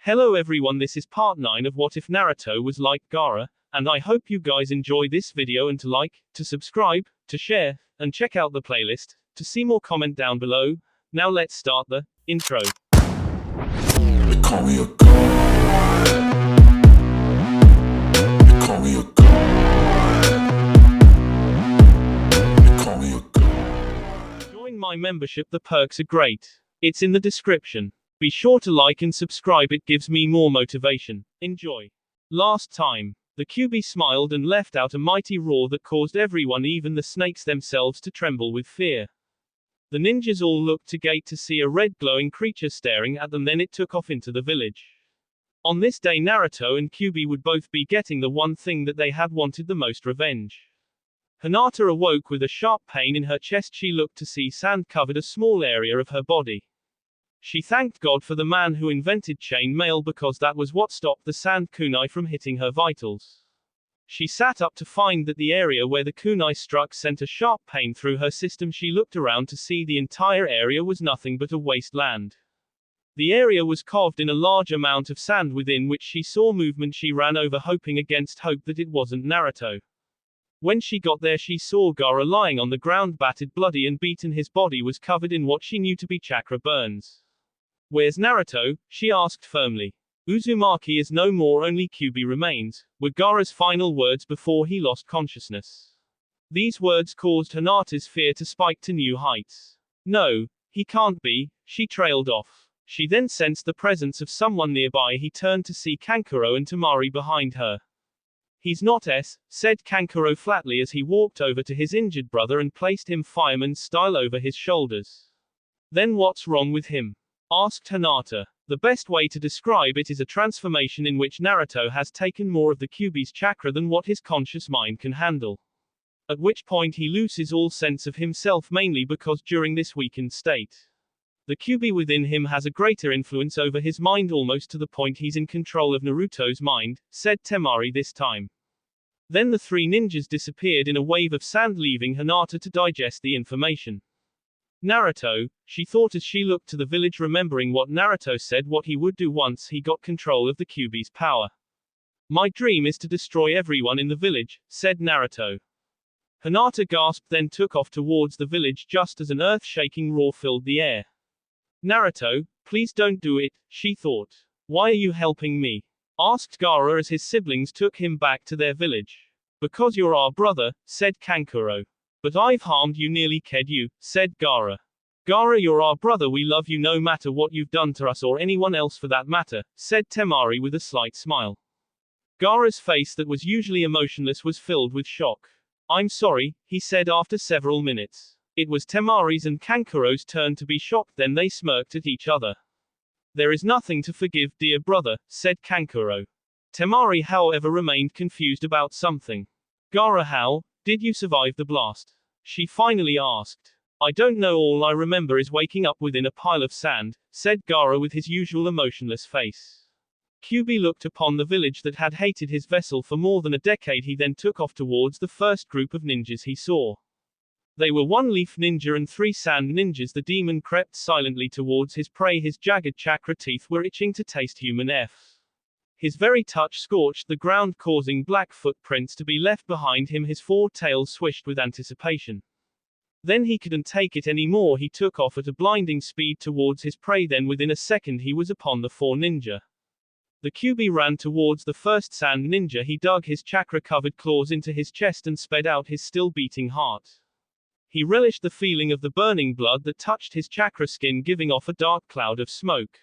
Hello everyone, this is part 9 of What If Naruto Was Like Gaara, and I hope you guys enjoy this video and to like, to subscribe, to share, and check out the playlist, to see more comment down below. Now let's start the intro. They call me a god. They call me a god. They call me a god. Join my membership, the perks are great. It's in the description. Be sure to like and subscribe, it gives me more motivation. Enjoy. Last time, the Kyuubi smiled and let out a mighty roar that caused everyone, even the snakes themselves, to tremble with fear. The ninjas all looked to gate to see a red glowing creature staring at them, then it took off into the village. On this day Naruto and Kyuubi would both be getting the one thing that they had wanted the most: revenge. Hinata awoke with a sharp pain in her chest. She looked to see sand covered a small area of her body. She thanked God for the man who invented chain mail, because that was what stopped the sand kunai from hitting her vitals. She sat up to find that the area where the kunai struck sent a sharp pain through her system. She looked around to see the entire area was nothing but a wasteland. The area was carved in a large amount of sand within which she saw movement. She ran over, hoping against hope that it wasn't Naruto. When she got there, she saw Gaara lying on the ground, battered, bloody, and beaten. His body was covered in what she knew to be chakra burns. "Where's Naruto?" she asked firmly. "Uzumaki is no more, only Kyuubi remains," were Gaara's final words before he lost consciousness. These words caused Hinata's fear to spike to new heights. "No, he can't be," she trailed off. She then sensed the presence of someone nearby. He turned to see Kankuro and Temari behind her. "He's not S," said Kankuro flatly as he walked over to his injured brother and placed him fireman style over his shoulders. "Then what's wrong with him?" asked Hinata. "The best way to describe it is a transformation in which Naruto has taken more of the Kyuubi's chakra than what his conscious mind can handle. At which point he loses all sense of himself, mainly because during this weakened state, the Kyuubi within him has a greater influence over his mind, almost to the point he's in control of Naruto's mind," said Temari this time. Then the three ninjas disappeared in a wave of sand, leaving Hinata to digest the information. "Naruto," she thought as she looked to the village, remembering what Naruto said, what he would do once he got control of the Kyuubi's power. "My dream is to destroy everyone in the village," said Naruto. Hinata gasped, then took off towards the village just as an earth-shaking roar filled the air. "Naruto, please don't do it," she thought. "Why are you helping me?" asked Gaara as his siblings took him back to their village. "Because you're our brother," said Kankuro. "But I've harmed you, nearly killed you," said Gaara. "Gaara, you're our brother, we love you no matter what you've done to us or anyone else for that matter," said Temari with a slight smile. Gaara's face, that was usually emotionless, was filled with shock. "I'm sorry," he said after several minutes. It was Temari's and Kankuro's turn to be shocked, then they smirked at each other. "There is nothing to forgive, dear brother," said Kankuro. Temari, however, remained confused about something. "Gaara, how did you survive the blast?" she finally asked. "I don't know, all I remember is waking up within a pile of sand," said Gaara with his usual emotionless face. Kyuubi looked upon the village that had hated his vessel for more than a decade. He then took off towards the first group of ninjas he saw. They were one leaf ninja and three sand ninjas. The demon crept silently towards his prey. His jagged chakra teeth were itching to taste human F. His very touch scorched the ground, causing black footprints to be left behind him. His four tails swished with anticipation. Then he couldn't take it anymore. He took off at a blinding speed towards his prey. Then within a second he was upon the four ninja. The Kyuubi ran towards the first sand ninja. He dug his chakra-covered claws into his chest and sped out his still beating heart. He relished the feeling of the burning blood that touched his chakra skin, giving off a dark cloud of smoke.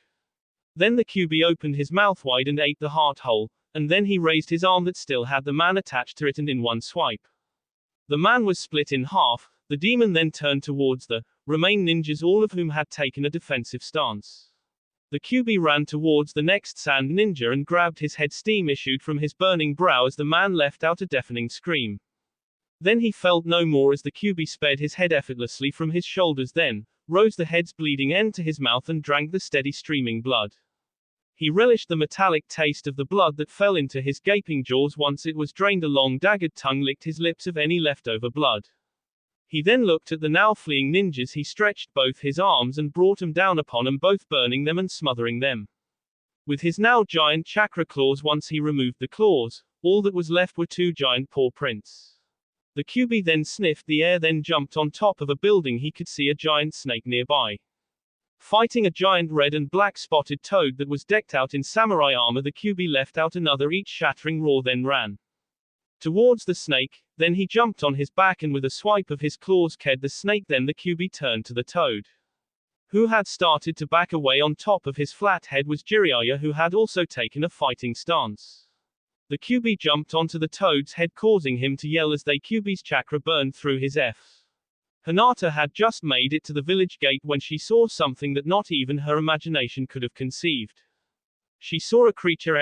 Then the Kyuubi opened his mouth wide and ate the heart whole, and then he raised his arm that still had the man attached to it, and in one swipe, the man was split in half. The demon then turned towards the remaining ninjas, all of whom had taken a defensive stance. The Kyuubi ran towards the next sand ninja and grabbed his head. Steam issued from his burning brow as the man let out a deafening scream. Then he felt no more as the Kyuubi sped his head effortlessly from his shoulders, then rose the head's bleeding end to his mouth and drank the steady streaming blood. He relished the metallic taste of the blood that fell into his gaping jaws. Once it was drained, a long daggered tongue licked his lips of any leftover blood. He then looked at the now fleeing ninjas. He stretched both his arms and brought them down upon them, both burning them and smothering them. With his now giant chakra claws, once he removed the claws, all that was left were two giant paw prints. The QB then sniffed the air, then jumped on top of a building. He could see a giant snake nearby. Fighting a giant red and black spotted toad that was decked out in samurai armor, the QB let out another each-shattering roar, then ran towards the snake. Then he jumped on his back and with a swipe of his claws killed the snake. Then the QB turned to the toad, who had started to back away. On top of his flat head was Jiraiya, who had also taken a fighting stance. The QB jumped onto the toad's head, causing him to yell as the QB's chakra burned through his F. Hinata had just made it to the village gate when she saw something that not even her imagination could have conceived. She saw a creature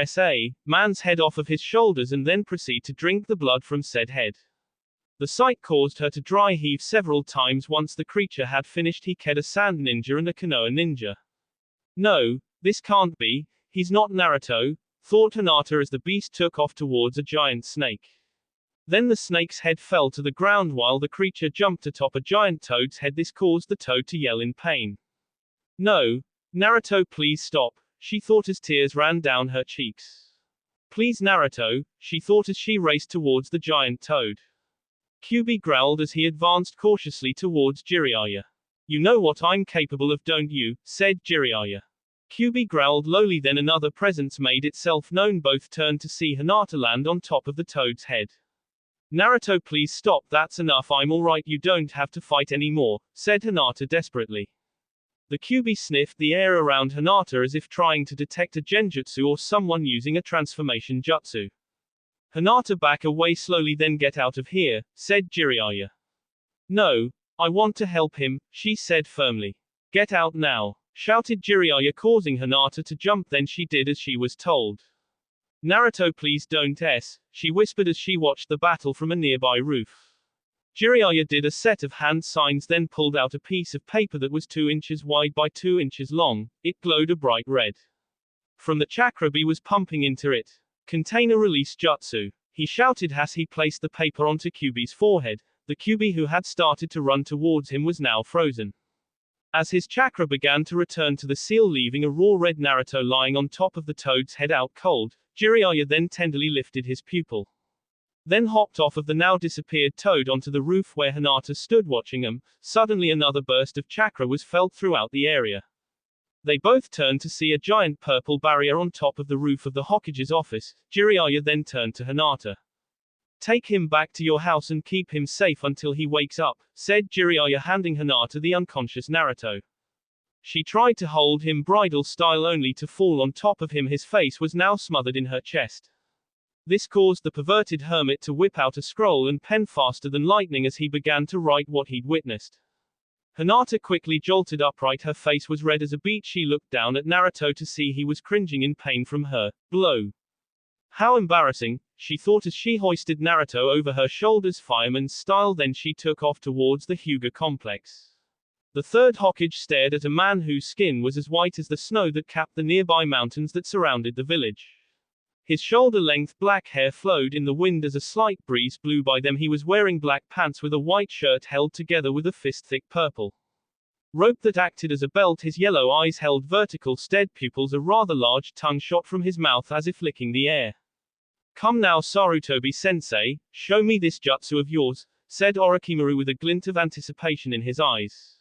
man's head off of his shoulders and then proceed to drink the blood from said head. The sight caused her to dry heave several times. Once the creature had finished, he killed a sand ninja and a Konoha ninja. No, this can't be, he's not Naruto, thought Hinata as the beast took off towards a giant snake. Then the snake's head fell to the ground while the creature jumped atop a giant toad's head. This caused the toad to yell in pain. No, Naruto, please stop, she thought as tears ran down her cheeks. Please Naruto, she thought as she raced towards the giant toad. QB growled as he advanced cautiously towards Jiraiya. You know what I'm capable of, don't you? Said Jiraiya. QB growled lowly. Then another presence made itself known. Both turned to see Hinata land on top of the toad's head. Naruto, please stop, that's enough, I'm alright, you don't have to fight anymore, said Hinata desperately. The QB sniffed the air around Hinata as if trying to detect a genjutsu or someone using a transformation jutsu. Hinata, back away slowly, then get out of here, said Jiraiya. No, I want to help him, she said firmly. Get out now, shouted Jiraiya, causing Hinata to jump. Then she did as she was told. Naruto, please don't she whispered as she watched the battle from a nearby roof. Jiraiya did a set of hand signs, then pulled out a piece of paper that was 2 inches wide by 2 inches long. It glowed a bright red. From the chakra bee was pumping into it. Container release jutsu, he shouted as he placed the paper onto QB's forehead. The QB who had started to run towards him was now frozen. As his chakra began to return to the seal, leaving a raw red Naruto lying on top of the toad's head out cold, Jiraiya then tenderly lifted his pupil. Then hopped off of the now disappeared toad onto the roof where Hinata stood watching him. Suddenly another burst of chakra was felt throughout the area. They both turned to see a giant purple barrier on top of the roof of the Hokage's office. Jiraiya then turned to Hinata. Take him back to your house and keep him safe until he wakes up, said Jiraiya, handing Hinata the unconscious Naruto. She tried to hold him bridal style only to fall on top of him. His face was now smothered in her chest. This caused the perverted hermit to whip out a scroll and pen faster than lightning as he began to write what he'd witnessed. Hinata quickly jolted upright. Her face was red as a beet. She looked down at Naruto to see he was cringing in pain from her blow. How embarrassing, she thought as she hoisted Naruto over her shoulders fireman's style. Then she took off towards the Hyuga complex. The third Hokage stared at a man whose skin was as white as the snow that capped the nearby mountains that surrounded the village. His shoulder-length black hair flowed in the wind as a slight breeze blew by them. He was wearing black pants with a white shirt held together with a fist-thick purple rope that acted as a belt. His yellow eyes held vertical stead pupils. A rather large tongue shot from his mouth as if licking the air. Come now, Sarutobi-sensei, show me this jutsu of yours, said Orochimaru with a glint of anticipation in his eyes.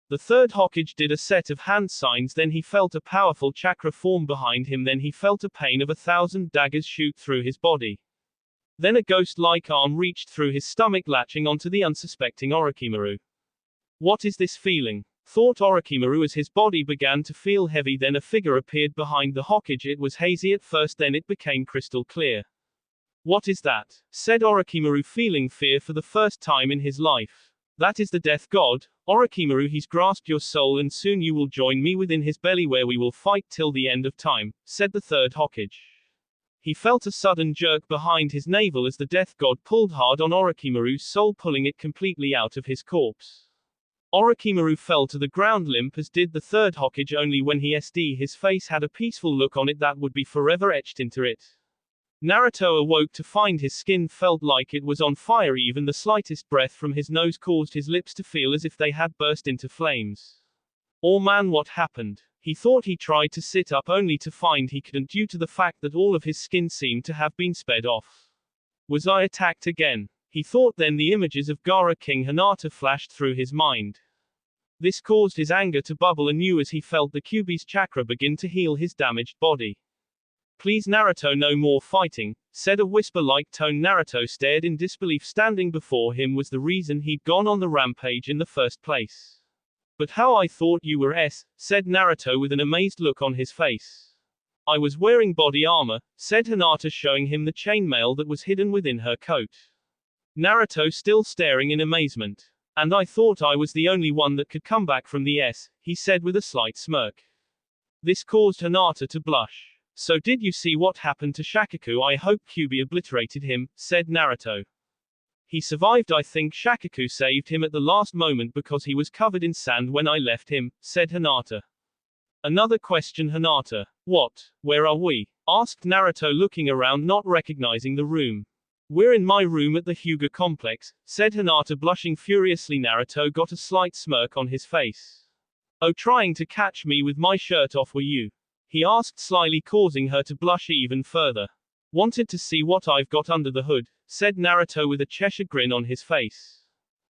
The third Hokage did a set of hand signs. Then he felt a powerful chakra form behind him. Then he felt a pain of 1,000 daggers shoot through his body. Then a ghost-like arm reached through his stomach, latching onto the unsuspecting Orochimaru. What is this feeling? Thought Orochimaru as his body began to feel heavy. Then a figure appeared behind the Hokage. It was hazy at first, then it became crystal clear. What is that? Said Orochimaru, feeling fear for the first time in his life. That is the death god, Orochimaru. He's grasped your soul and soon you will join me within his belly where we will fight till the end of time, said the third Hokage. He felt a sudden jerk behind his navel as the death god pulled hard on Orochimaru's soul, pulling it completely out of his corpse. Orochimaru fell to the ground limp, as did the third Hokage, only when his face had a peaceful look on it that would be forever etched into it. Naruto awoke to find his skin felt like it was on fire. Even the slightest breath from his nose caused his lips to feel as if they had burst into flames. Oh man, what happened? He thought he tried to sit up only to find he couldn't due to the fact that all of his skin seemed to have been sped off. Was I attacked again? He thought. Then the images of Gaara King Hinata flashed through his mind. This caused his anger to bubble anew as he felt the Kyuubi's chakra begin to heal his damaged body. Please Naruto, no more fighting, said a whisper-like tone. Naruto stared in disbelief. Standing before him was the reason he'd gone on the rampage in the first place. But how I thought you were said Naruto with an amazed look on his face. I was wearing body armor, said Hinata, showing him the chainmail that was hidden within her coat. Naruto still staring in amazement. And I thought I was the only one that could come back from the he said with a slight smirk. This caused Hinata to blush. So did you see what happened to Shakaku? I hope Kyuubi obliterated him, said Naruto. He survived. I think Shakaku saved him at the last moment because he was covered in sand when I left him, said Hinata. Another question. Hinata. What? Where are we? Asked Naruto, looking around, not recognizing the room. We're in my room at the Hyuga complex, said Hinata, blushing furiously. Naruto got a slight smirk on his face. Oh, trying to catch me with my shirt off were you? He asked slyly, causing her to blush even further. Wanted to see what I've got under the hood, said Naruto with a Cheshire grin on his face.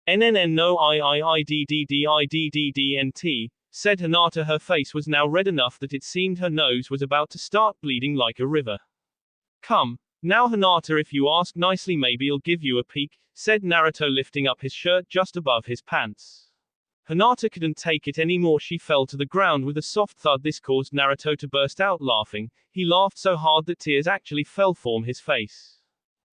NNN no IIIDDDIDDDNT, said Hinata. Her face was now red enough that it seemed her nose was about to start bleeding like a river. Come. Now Hinata, if you ask nicely maybe I'll give you a peek, said Naruto, lifting up his shirt just above his pants. Hinata couldn't take it anymore. She fell to the ground with a soft thud. This caused Naruto to burst out laughing. He laughed so hard that tears actually fell from his face.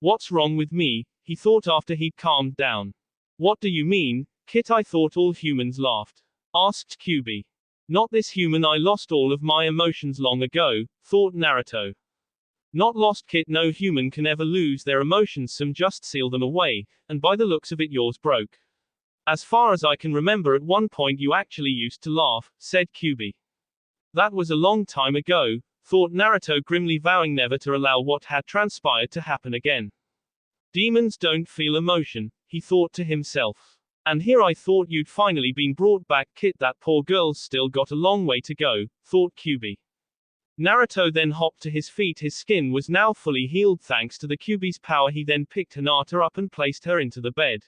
What's wrong with me? He thought after he'd calmed down. What do you mean, Kit? I thought all humans laughed. Asked Kyuubi. Not this human. I lost all of my emotions long ago, thought Naruto. Not lost, Kit. No human can ever lose their emotions. Some just seal them away, and by the looks of it yours broke. As far as I can remember, at one point you actually used to laugh, said Kyuubi. That was a long time ago, thought Naruto, grimly vowing never to allow what had transpired to happen again. Demons don't feel emotion, he thought to himself. And here I thought you'd finally been brought back, Kit. That poor girl's still got a long way to go, thought Kyuubi. Naruto then hopped to his feet. His skin was now fully healed thanks to the Kyuubi's power. He then picked Hinata up and placed her into the bed.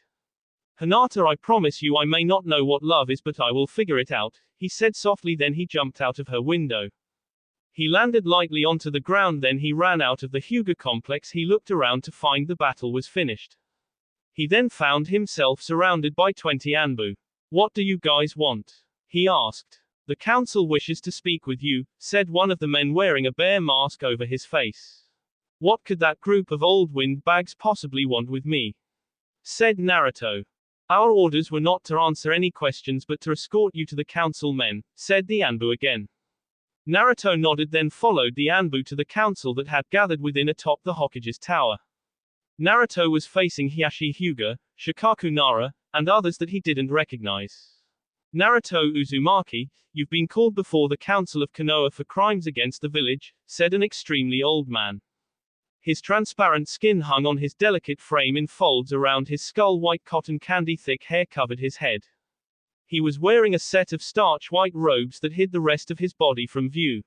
Hinata, I promise you I may not know what love is, but I will figure it out, he said softly. Then he jumped out of her window. He landed lightly onto the ground. Then he ran out of the Hyuga complex. He looked around to find the battle was finished. He then found himself surrounded by 20 Anbu. What do you guys want? He asked. The council wishes to speak with you, said one of the men wearing a bear mask over his face. What could that group of old windbags possibly want with me? Said Naruto. Our orders were not to answer any questions but to escort you to the council men, said the Anbu again. Naruto nodded, then followed the Anbu to the council that had gathered within atop the Hokage's tower. Naruto was facing Hiyashi Hyuga, Shikaku Nara, and others that he didn't recognize. Naruto Uzumaki, you've been called before the Council of Konoha for crimes against the village, said an extremely old man. His transparent skin hung on his delicate frame in folds around his skull. White cotton candy thick hair covered his head. He was wearing a set of starch white robes that hid the rest of his body from view.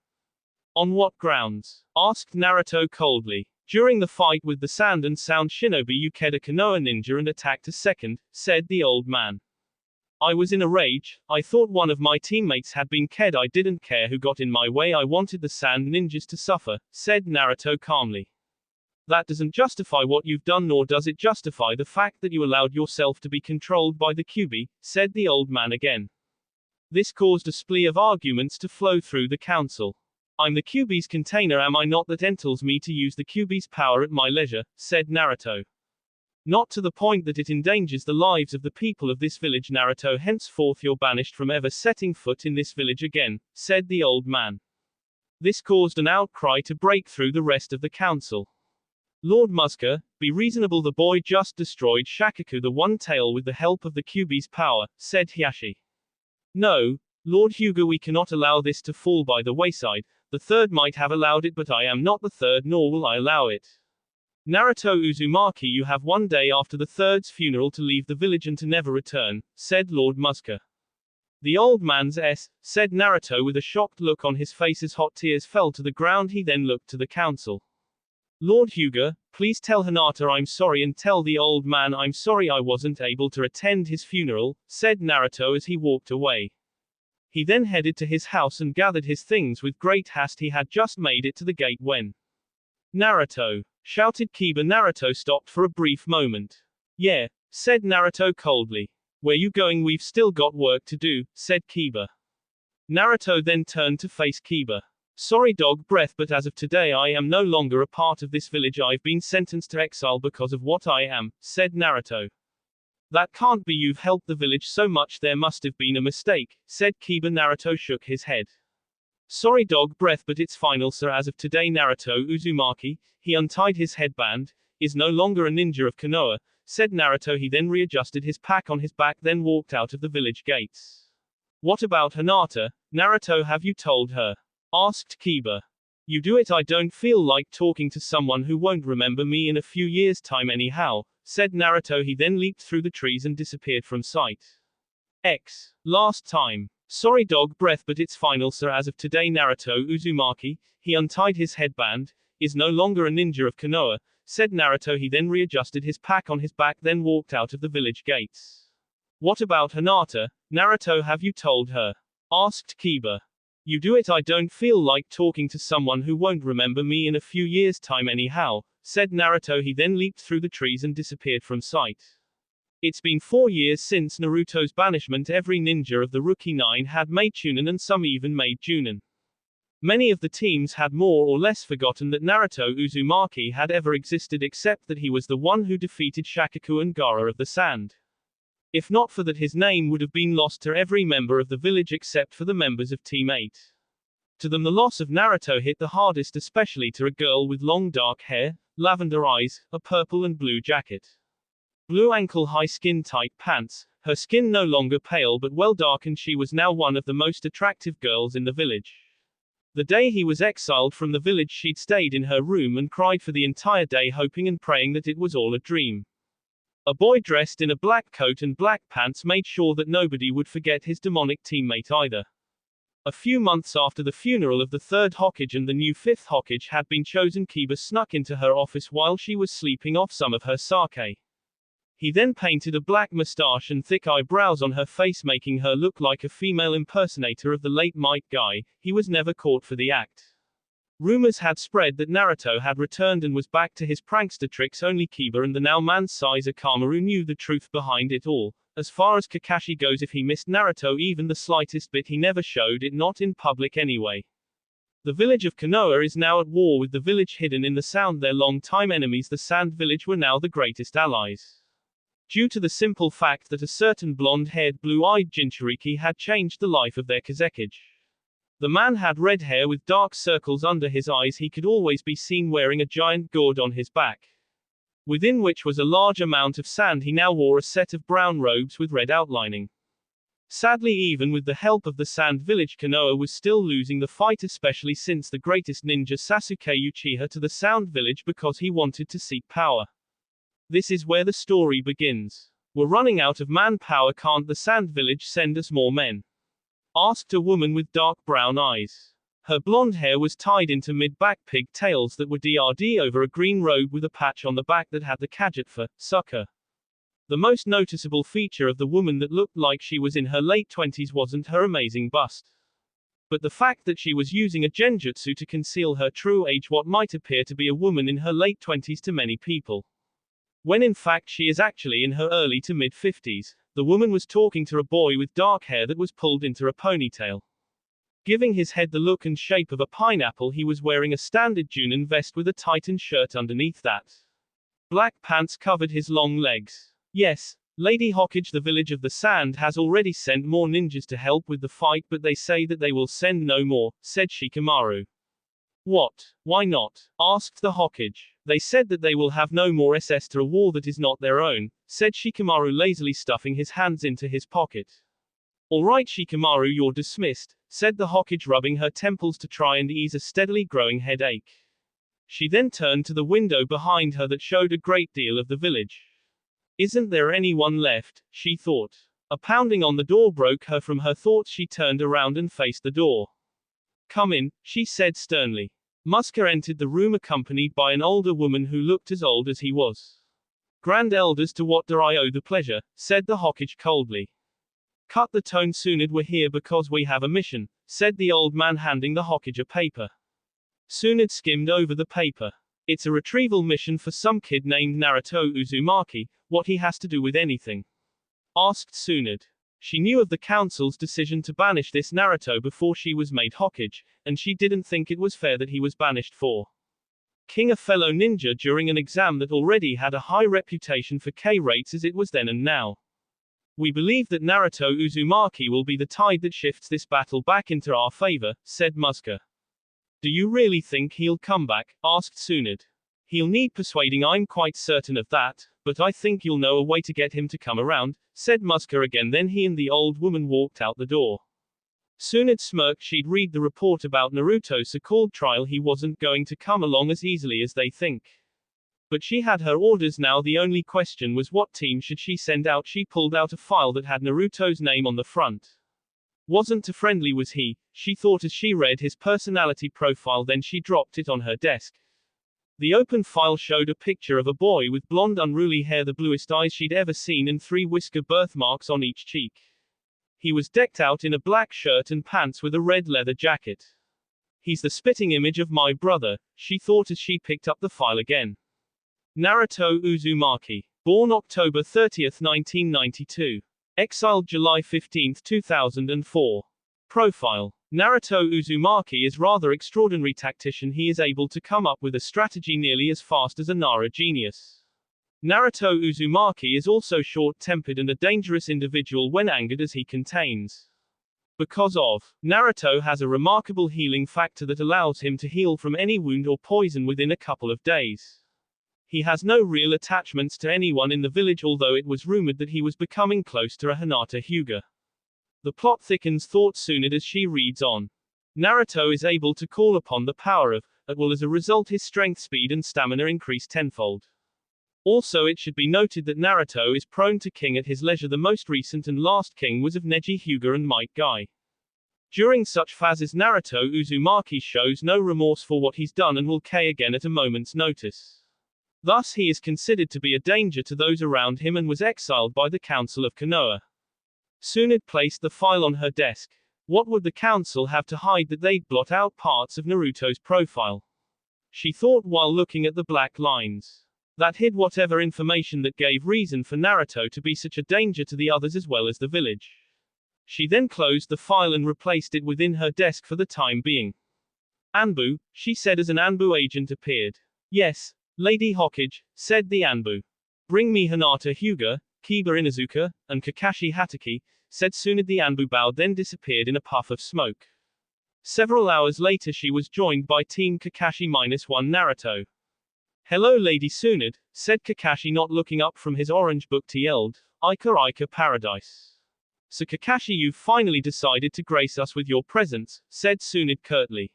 On what grounds? Asked Naruto coldly. During the fight with the Sand and Sound Shinobi you killed a Konoha ninja and attacked a second, said the old man. I was in a rage. I thought one of my teammates had been killed. I didn't care who got in my way. I wanted the Sand Ninjas to suffer, said Naruto calmly. That doesn't justify what you've done, nor does it justify the fact that you allowed yourself to be controlled by the Kyuubi, said the old man again. This caused a spree of arguments to flow through the council. I'm the Kyuubi's container, am I not? That entitles me to use the Kyuubi's power at my leisure, said Naruto. Not to the point that it endangers the lives of the people of this village, Naruto. Henceforth you're banished from ever setting foot in this village again, said the old man. This caused an outcry to break through the rest of the council. Lord Muska, be reasonable. The boy just destroyed Shakaku the One Tail with the help of the Kyuubi's power, said Hiyashi. No, Lord Hyuga, we cannot allow this to fall by the wayside. The third might have allowed it, but I am not the third, nor will I allow it. Naruto Uzumaki, you have one day after the third's funeral to leave the village and to never return, said Lord Muska. The old man's said Naruto with a shocked look on his face as hot tears fell to the ground. He then looked to the council. Lord Hyuga, please tell Hinata I'm sorry and tell the old man I'm sorry I wasn't able to attend his funeral, said Naruto as he walked away. He then headed to his house and gathered his things with great haste. He had just made it to the gate when Naruto shouted Kiba. Naruto stopped for a brief moment. Yeah, said Naruto coldly. Where you going? We've still got work to do, said Kiba. Naruto then turned to face Kiba. Sorry dog breath, but as of today I am no longer a part of this village. I've been sentenced to exile because of what I am, said Naruto. That can't be, you've helped the village so much, there must have been a mistake, said Kiba. Naruto shook his head. Sorry dog breath, but it's final sir. As of today Naruto Uzumaki, he untied his headband, is no longer a ninja of Konoha, said Naruto. He then readjusted his pack on his back, then walked out of the village gates. What about Hinata, Naruto, have you told her? Asked Kiba. You do it. I don't feel like talking to someone who won't remember me in a few years' time anyhow, said Naruto. He then leaped through the trees and disappeared from sight. Last time. Sorry dog breath, but it's final sir. As of today Naruto Uzumaki, he untied his headband, is no longer a ninja of Konoha, said Naruto. He then readjusted his pack on his back, then walked out of the village gates. What about Hinata, Naruto, have you told her? Asked Kiba. You do it. I don't feel like talking to someone who won't remember me in a few years' time anyhow, said Naruto. He then leaped through the trees and disappeared from sight. It's been 4 years since Naruto's banishment. Every ninja of the Rookie 9 had made Chunin and some even made Junin. Many of the teams had more or less forgotten that Naruto Uzumaki had ever existed, except that he was the one who defeated Shakaku and Gaara of the Sand. If not for that, his name would have been lost to every member of the village except for the members of Team 8. To them the loss of Naruto hit the hardest, especially to a girl with long dark hair, lavender eyes, a purple and blue jacket, blue ankle-high skin-tight pants, her skin no longer pale but well darkened. She was now one of the most attractive girls in the village. The day he was exiled from the village she'd stayed in her room and cried for the entire day, hoping and praying that it was all a dream. A boy dressed in a black coat and black pants made sure that nobody would forget his demonic teammate either. A few months after the funeral of the third Hokage and the new fifth Hokage had been chosen, Kiba snuck into her office while she was sleeping off some of her sake. He then painted a black mustache and thick eyebrows on her face, making her look like a female impersonator of the late Might Guy. He was never caught for the act. Rumors had spread that Naruto had returned and was back to his prankster tricks. Only Kiba and the now man-size Akamaru knew the truth behind it all. As far as Kakashi goes, if he missed Naruto even the slightest bit, he never showed it, not in public anyway. The village of Konoha is now at war with the village hidden in the Sound. Their long-time enemies, the Sand Village, were now the greatest allies. Due to the simple fact that a certain blonde-haired, blue-eyed Jinchuriki had changed the life of their Kazekage. The man had red hair with dark circles under his eyes. He could always be seen wearing a giant gourd on his back, within which was a large amount of sand. He now wore a set of brown robes with red outlining. Sadly, even with the help of the Sand Village, Konoha was still losing the fight, especially since the greatest ninja Sasuke Uchiha to the Sound Village because he wanted to seek power. This is where the story begins. We're running out of manpower. Can't the Sand Village send us more men? Asked a woman with dark brown eyes. Her blonde hair was tied into mid-back pigtails that were DRD over a green robe with a patch on the back that had the kaget for sucker. The most noticeable feature of the woman that looked like she was in her late 20s wasn't her amazing bust, but the fact that she was using a genjutsu to conceal her true age, what might appear to be a woman in her late 20s to many people, when in fact she is actually in her early to mid-50s. The woman was talking to a boy with dark hair that was pulled into a ponytail, giving his head the look and shape of a pineapple. He was wearing a standard Junin vest with a tightened shirt underneath that. Black pants covered his long legs. Yes, Lady Hokage, the village of the Sand has already sent more ninjas to help with the fight, but they say that they will send no more, said Shikamaru. What? Why not? Asked the Hokage. They said that they will have no more SS to a war that is not their own, said Shikamaru, lazily stuffing his hands into his pocket. All right Shikamaru, you're dismissed, said the Hokage, rubbing her temples to try and ease a steadily growing headache. She then turned to the window behind her that showed a great deal of the village. Isn't there anyone left? She thought. A pounding on the door broke her from her thoughts. She turned around and faced the door. "Come in," she said sternly. Muska entered the room accompanied by an older woman who looked as old as he was. "Grand elders, to what do I owe the pleasure?" said the Hokage coldly. "Cut the tone, Sunid. We're here because we have a mission," said the old man, handing the Hokage a paper. Sunid skimmed over the paper. "It's a retrieval mission for some kid named Naruto Uzumaki. What he has to do with anything?" asked Sunid. She knew of the council's decision to banish this Naruto before she was made Hokage, and she didn't think it was fair that he was banished for killing a fellow ninja during an exam that already had a high reputation for K rates as it was then and now. "We believe that Naruto Uzumaki will be the tide that shifts this battle back into our favor," said Muska. "Do you really think he'll come back?" asked Sunid. "He'll need persuading, I'm quite certain of that, but I think you'll know a way to get him to come around," said Muska again. Then he and the old woman walked out the door. Sunid smirked. She'd read the report about Naruto's so-called trial. He wasn't going to come along as easily as they think. But she had her orders now. The only question was what team should she send out. She pulled out a file that had Naruto's name on the front. Wasn't too friendly, was he? She thought as she read his personality profile. Then she dropped it on her desk. The open file showed a picture of a boy with blonde unruly hair, the bluest eyes she'd ever seen, and 3 whisker birthmarks on each cheek. He was decked out in a black shirt and pants with a red leather jacket. "He's the spitting image of my brother," she thought as she picked up the file again. Naruto Uzumaki. Born October 30, 1992. Exiled July 15, 2004. Profile. Naruto Uzumaki is rather extraordinary tactician. He is able to come up with a strategy nearly as fast as a Nara genius. Naruto Uzumaki is also short-tempered and a dangerous individual when angered, as he contains. Because of, Naruto has a remarkable healing factor that allows him to heal from any wound or poison within a couple of days. He has no real attachments to anyone in the village, although it was rumored that he was becoming close to a Hinata Hyuga. The plot thickens, thought Sunid as she reads on. Naruto is able to call upon the power of, at will. As a result, his strength, speed and stamina increase tenfold. Also, it should be noted that Naruto is prone to king at his leisure. The most recent and last king was of Neji Hyuga and Might Guy. During such phases, Naruto Uzumaki shows no remorse for what he's done and will kill again at a moment's notice. Thus, he is considered to be a danger to those around him and was exiled by the Council of Konoha. Sunid placed the file on her desk. What would the council have to hide that they'd blot out parts of Naruto's profile? She thought while looking at the black lines. That hid whatever information that gave reason for Naruto to be such a danger to the others as well as the village. She then closed the file and replaced it within her desk for the time being. "Anbu," she said as an Anbu agent appeared. "Yes, Lady Hokage," said the Anbu. "Bring me Hinata Hyuga, Kiba Inuzuka, and Kakashi Hatake," said Sunid. The Anbu bowed, then disappeared in a puff of smoke. Several hours later she was joined by Team Kakashi-1 Naruto. "Hello Lady Sunid," said Kakashi, not looking up from his orange book. "TL'd, Ika Paradise. So Kakashi, you've finally decided to grace us with your presence," said Sunid curtly.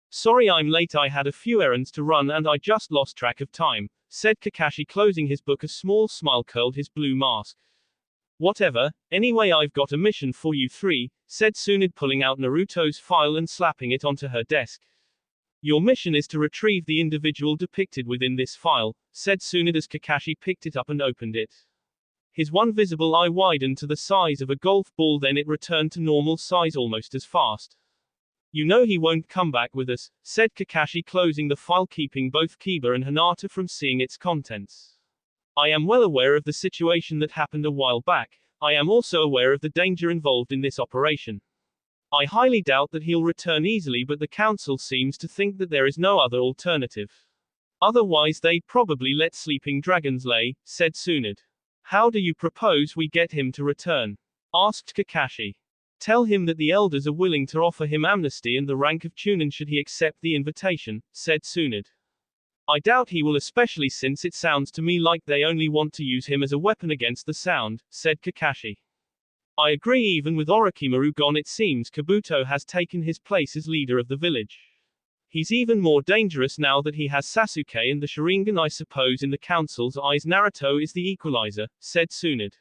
"Sorry I'm late, I had a few errands to run and I just lost track of time," said Kakashi, closing his book. A small smile curled his blue mask. "Whatever, anyway I've got a mission for you 3, said Sunid, pulling out Naruto's file and slapping it onto her desk. "Your mission is to retrieve the individual depicted within this file," said Sunid as Kakashi picked it up and opened it. His one visible eye widened to the size of a golf ball, then it returned to normal size almost as fast. "You know he won't come back with us," said Kakashi, closing the file, keeping both Kiba and Hinata from seeing its contents. "I am well aware of the situation that happened a while back. I am also aware of the danger involved in this operation. I highly doubt that he'll return easily, but the council seems to think that there is no other alternative. Otherwise they'd probably let sleeping dragons lay," said Sunid. "How do you propose we get him to return?" asked Kakashi. "Tell him that the elders are willing to offer him amnesty and the rank of Chunin should he accept the invitation," said Sunid. "I doubt he will, especially since it sounds to me like they only want to use him as a weapon against the Sound," said Kakashi. "I agree. Even with Orochimaru gone, it seems Kabuto has taken his place as leader of the village. He's even more dangerous now that he has Sasuke and the Sharingan. I suppose in the council's eyes Naruto is the equalizer," said Sunid.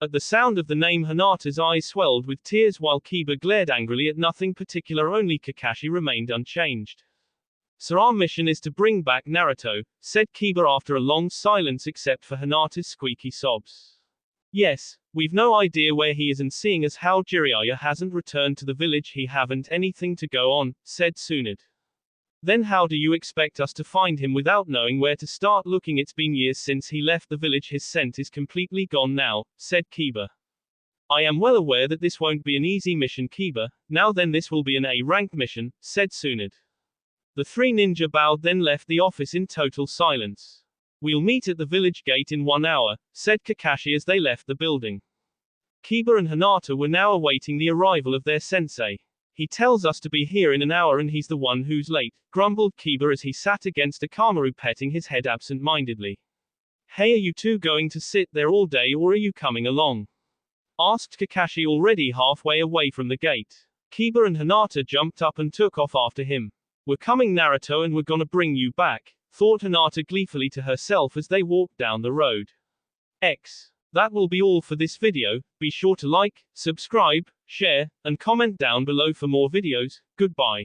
At the sound of the name, Hinata's eyes swelled with tears while Kiba glared angrily at nothing particular. Only Kakashi remained unchanged. So our mission is to bring back Naruto, said Kiba after a long silence except for Hinata's squeaky sobs. Yes, we've no idea where he is, and seeing as how Jiraiya hasn't returned to the village, he haven't anything to go on, said Tsunade. Then how do you expect us to find him without knowing where to start looking? It's been years since he left the village. His scent is completely gone now, said Kiba. I am well aware that this won't be an easy mission, Kiba. Now then, this will be an A-rank mission, said Tsunade. The three ninja bowed, then left the office in total silence. We'll meet at the village gate in 1 hour, said Kakashi as they left the building. Kiba and Hinata were now awaiting the arrival of their sensei. He tells us to be here in an hour and he's the one who's late, grumbled Kiba as he sat against Akamaru petting his head absent-mindedly. Hey, are you two going to sit there all day or are you coming along? Asked Kakashi, already halfway away from the gate. Kiba and Hinata jumped up and took off after him. We're coming, Naruto, and we're gonna bring you back, thought Hinata gleefully to herself as they walked down the road. That will be all for this video. Be sure to like, subscribe, share, and comment down below for more videos. Goodbye.